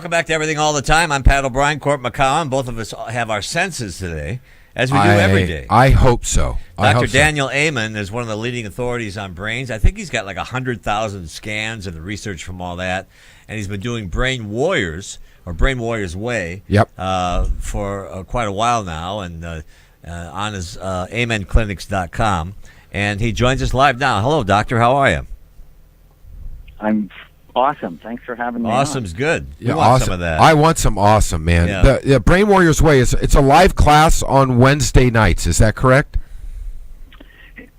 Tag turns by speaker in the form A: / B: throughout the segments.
A: Welcome back to Everything All the Time. I'm Pat O'Brien, Court McCowan. Both of us have our senses today, as we do every day.
B: I hope so.
A: Dr. Daniel Amen is one of the leading authorities on brains. I think he's got like 100,000 scans and the research from all that. And he's been doing Brain Warriors, or Brain Warriors Way, for quite a while now, and on his amenclinics.com. And he joins us live now. Hello, doctor. How are you?
C: I'm awesome. Thanks for having me.
A: Awesome's good.
B: Yeah,
A: We want
B: awesome.
A: some of that.
B: I want some awesome, man.
A: Yeah.
B: The Brain Warriors Way it's a live class on Wednesday nights. Is that correct?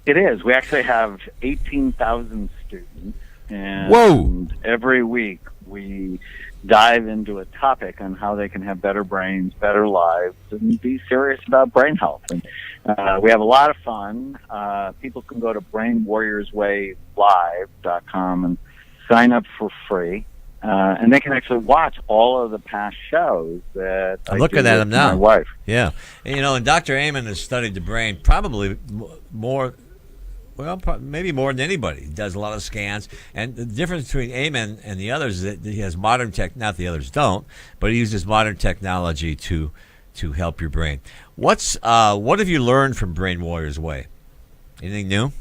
C: It is. We actually have 18,000 students, and
B: Whoa.
C: every week we dive into a topic on how they can have better brains, better lives, and be serious about brain health. And we have a lot of fun. People can go to brainwarriorswaylive.com and sign up for free. And they can actually watch all of the past shows that
A: I'm
C: I
A: looking
C: do
A: at
C: with
A: them now.
C: my wife.
A: Yeah. And, and Dr. Amen has studied the brain probably more, maybe more than anybody. He does a lot of scans. And the difference between Amen and the others is that he has modern tech, not the others don't, but he uses modern technology to help your brain. What have you learned from Brain Warriors Way? Anything new?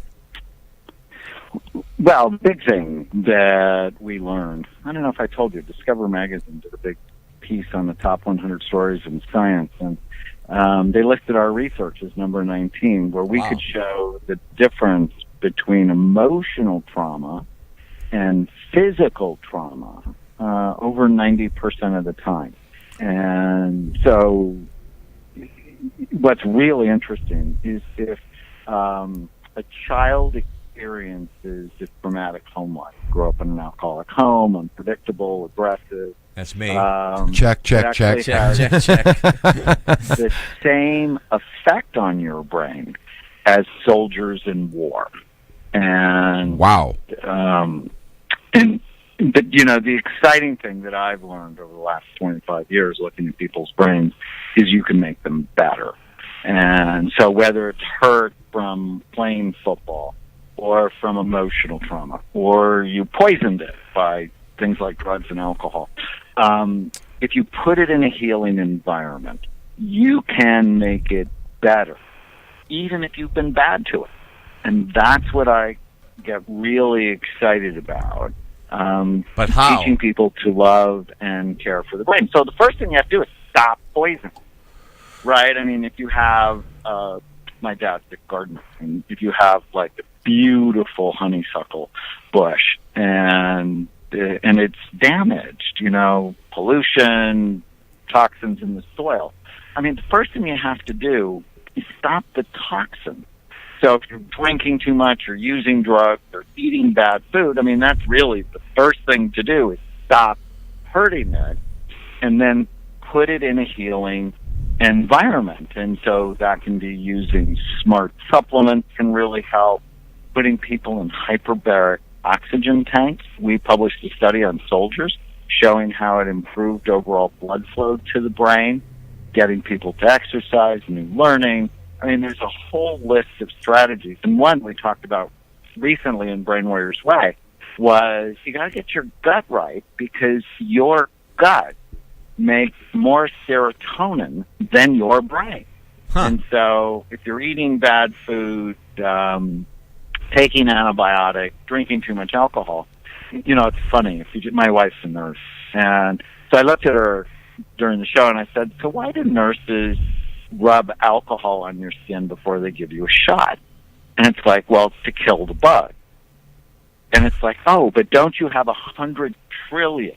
C: Well, big thing that we learned, I don't know if I told you, Discover Magazine did a big piece on the top 100 stories in science, and they listed our research as number 19, where we could show the difference between emotional trauma and physical trauma over 90% of the time. And so what's really interesting is if a child experiences a traumatic home life, grew up in an alcoholic home, unpredictable, aggressive.
A: That's me.
B: Check.
C: The same effect on your brain as soldiers in war. And
B: wow.
C: But the exciting thing that I've learned over the last 25 years looking at people's brains is you can make them better. And so whether it's hurt from playing football or from emotional trauma, or you poisoned it by things like drugs and alcohol, if you put it in a healing environment, you can make it better, even if you've been bad to it. And that's what I get really excited about.
A: But how?
C: Teaching people to love and care for the brain. So the first thing you have to do is stop poisoning, right? I mean, if you have, my dad's a gardener, and if you have like a beautiful honeysuckle bush and it's damaged, pollution, toxins in the soil. I mean, the first thing you have to do is stop the toxin. So if you're drinking too much or using drugs or eating bad food, I mean, that's really the first thing to do is stop hurting it and then put it in a healing environment. And so that can be using smart supplements can really help, putting people in hyperbaric oxygen tanks. We published a study on soldiers showing how it improved overall blood flow to the brain, getting people to exercise, new learning. I mean, there's a whole list of strategies. And one we talked about recently in Brain Warriors Way was you got to get your gut right, because your gut makes more serotonin than your brain. And so if you're eating bad food, taking antibiotics, drinking too much alcohol, it's funny. My wife's a nurse. And so I looked at her during the show and I said, so why do nurses rub alcohol on your skin before they give you a shot? And it's like, well, it's to kill the bug. And it's like, oh, but don't you have 100 trillion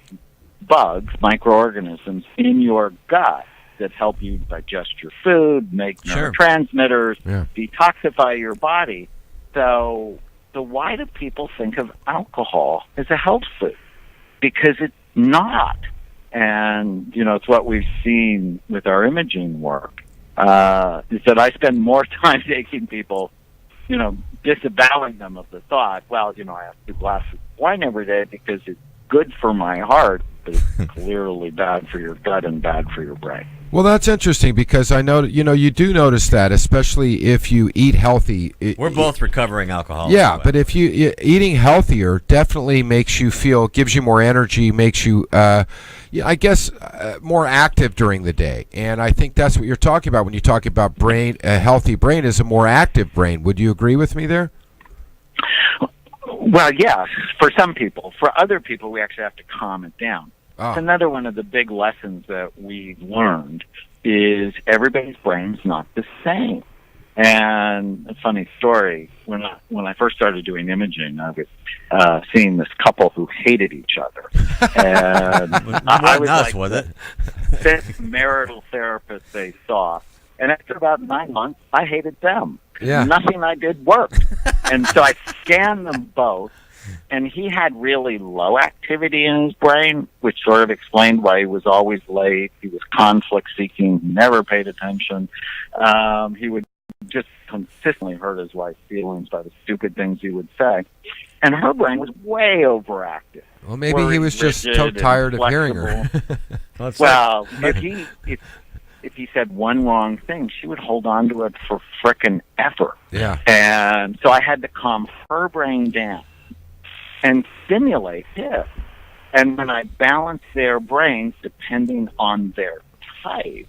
C: bugs, microorganisms in your gut that help you digest your food, make neurotransmitters, detoxify your body? So why do people think of alcohol as a health food? Because it's not. And, it's what we've seen with our imaging work. Is that I spend more time taking people, disavowing them of the thought, well, I have 2 glasses of wine every day because it's good for my heart, but it's clearly bad for your gut and bad for your brain.
B: Well, that's interesting because I know you do notice that, especially if you eat healthy.
A: We're both recovering alcoholics.
B: Yeah, but if eating healthier definitely makes you gives you more energy, makes you, I guess, more active during the day. And I think that's what you're talking about when you talk about brain. A healthy brain is a more active brain. Would you agree with me there?
C: Well, yes, for some people. For other people, we actually have to calm it down.
B: Oh.
C: It's another one of the big lessons that we've learned is everybody's brain's not the same. And a funny story, when I first started doing imaging, I was seeing this couple who hated each other. And I was
A: us,
C: like
A: was it?
C: the fifth marital therapist they saw. And after about 9 months, I hated them.
B: Yeah.
C: Nothing I did worked. And so I scanned them both. And he had really low activity in his brain, which sort of explained why he was always late. He was conflict-seeking, never paid attention. He would just consistently hurt his wife's feelings by the stupid things he would say. And her brain was way overactive.
B: Well, maybe he was just so tired of hearing her.
C: Well, if he said one wrong thing, she would hold on to it for frickin' ever.
B: Yeah.
C: And so I had to calm her brain down and stimulate his. And when I balance their brains, depending on their type,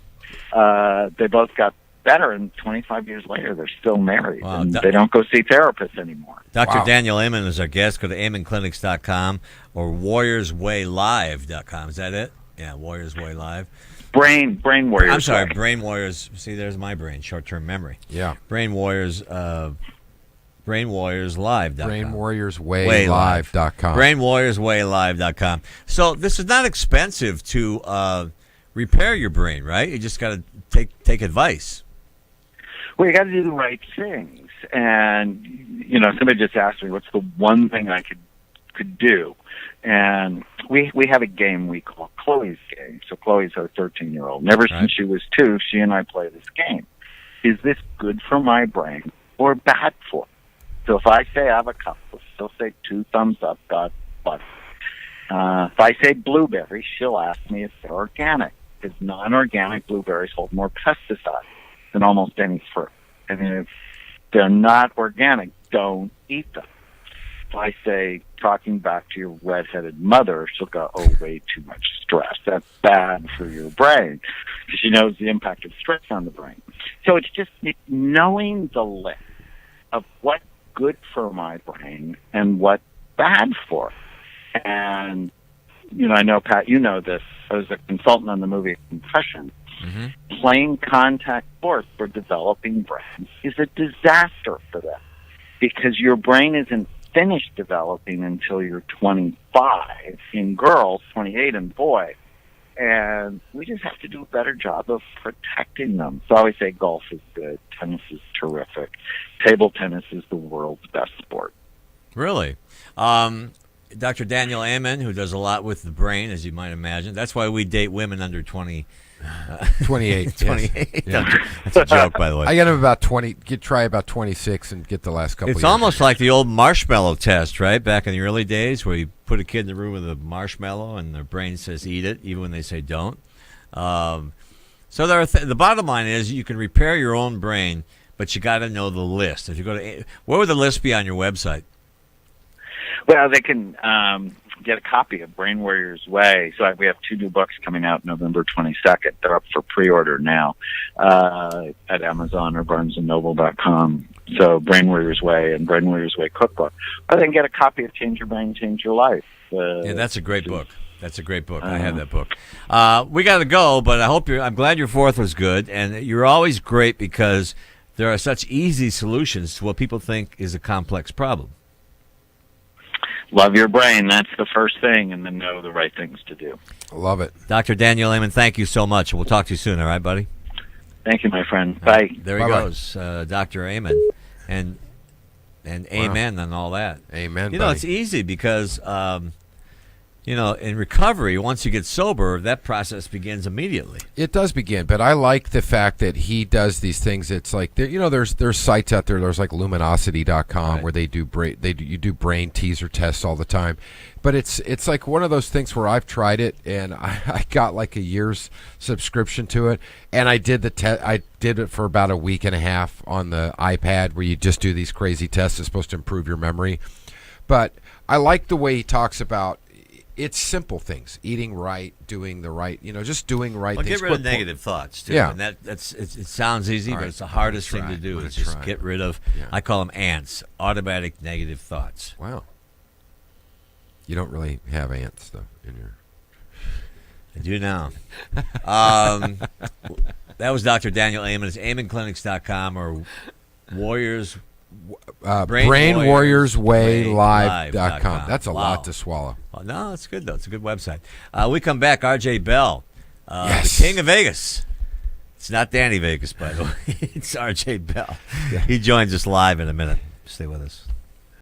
C: they both got better, and 25 years later, they're still married.
A: Wow,
C: and they don't go see therapists anymore.
A: Dr.
B: Wow.
A: Daniel Amen is our guest. Go to AmenClinics.com or WarriorsWayLive.com. Is that it? Yeah, Warriors Way Live.
C: Brain Warriors.
A: I'm sorry,
C: Way.
A: Brain Warriors. See, there's my brain, short-term memory.
B: Yeah.
A: Brain Warriors, BrainWarriorsLive.com.
B: BrainWarriorsWayLive.com.
A: BrainWarriorsWayLive.com. So this is not expensive to repair your brain, right? You just got to take advice.
C: Well, you got to do the right things. And, somebody just asked me, what's the one thing I could do? And we have a game we call Chloe's Game. So Chloe's our 13-year-old. And ever since she was 2, she and I play this game. Is this good for my brain or bad for it? So if I say avocado, she'll say 2 thumbs up, God bless. If I say blueberry, she'll ask me if they're organic. Because non-organic blueberries hold more pesticides than almost any fruit. And if they're not organic, don't eat them. If I say, talking back to your redheaded mother, she'll go, oh, way too much stress. That's bad for your brain. Because she knows the impact of stress on the brain. So it's just knowing the list of what's good for my brain and what's bad for it. And, I know, Pat, you know this. I was a consultant on the movie Concussion. Mm-hmm. Playing contact sports for developing brains is a disaster for them because your brain isn't finished developing until you're 25 in girls, 28 in boys. And we just have to do a better job of protecting them. So I always say golf is good, tennis is terrific, table tennis is the world's best sport.
A: Really? Dr. Daniel Amen, who does a lot with the brain, as you might imagine. That's why we date women under 20.
B: 28.
A: 28.
B: Yeah.
A: That's a joke, by the way.
B: I get him about 20. Try about 26 and get the last couple.
A: It's
B: years.
A: almost like the old marshmallow test, right? Back in the early days, where you put a kid in the room with a marshmallow, and their brain says "eat it," even when they say "don't." So there are the bottom line is you can repair your own brain, but you got to know the list. If you go to, where would the list be on your website?
C: Well, they can get a copy of Brain Warriors Way. So we have 2 new books coming out November 22nd. They're up for pre-order now at Amazon or BarnesandNoble.com. So Brain Warriors Way and Brain Warriors Way Cookbook. Or they can get a copy of Change Your Brain, Change Your Life.
A: Yeah, that's a great book. That's a great book. I have that book. We got to go, but I'm glad your 4th was good, and you're always great because there are such easy solutions to what people think is a complex problem.
C: Love your brain. That's the first thing, and then know the right things to do.
B: Love it.
A: Dr. Daniel Amen, thank you so much. We'll talk to you soon, all right, buddy?
C: Thank you, my friend. Bye.
A: There he
B: Bye-bye.
A: goes, Dr. Amen. And Amen and all that.
B: Amen.
A: You know,
B: buddy.
A: it's easy because in recovery, once you get sober, that process begins immediately.
B: It does begin, but I like the fact that he does these things. It's like there's sites out there. There's like Luminosity.com
A: Right.
B: where you do brain teaser tests all the time. But it's like one of those things where I've tried it and I got like a year's subscription to it, and I did I did it for about a week and a half on the iPad where you just do these crazy tests. It's supposed to improve your memory, but I like the way he talks about. It's simple things: eating right, doing the right, just doing right
A: Well,
B: things.
A: get rid of negative thoughts too.
B: Yeah.
A: And it sounds easy,
B: All
A: but
B: right,
A: it's the hardest
B: I'm
A: thing
B: gonna
A: to
B: try.
A: do.
B: I'm gonna
A: Is just
B: try.
A: get rid of.
B: Yeah.
A: I call them ants, automatic negative thoughts.
B: Wow. You don't really have ants though in your.
A: I do now. That was Dr. Daniel Amen. It's AmenClinics.com or Warriors.
B: BrainWarriorsWayLive.com. That's a
A: Wow.
B: lot to swallow.
A: Oh, no, it's good though. It's a good website. We come back. R.J. Bell,
B: Yes.
A: the King of Vegas. It's not Danny Vegas, by the way. It's R.J. Bell. He joins us live in a minute. Stay with us.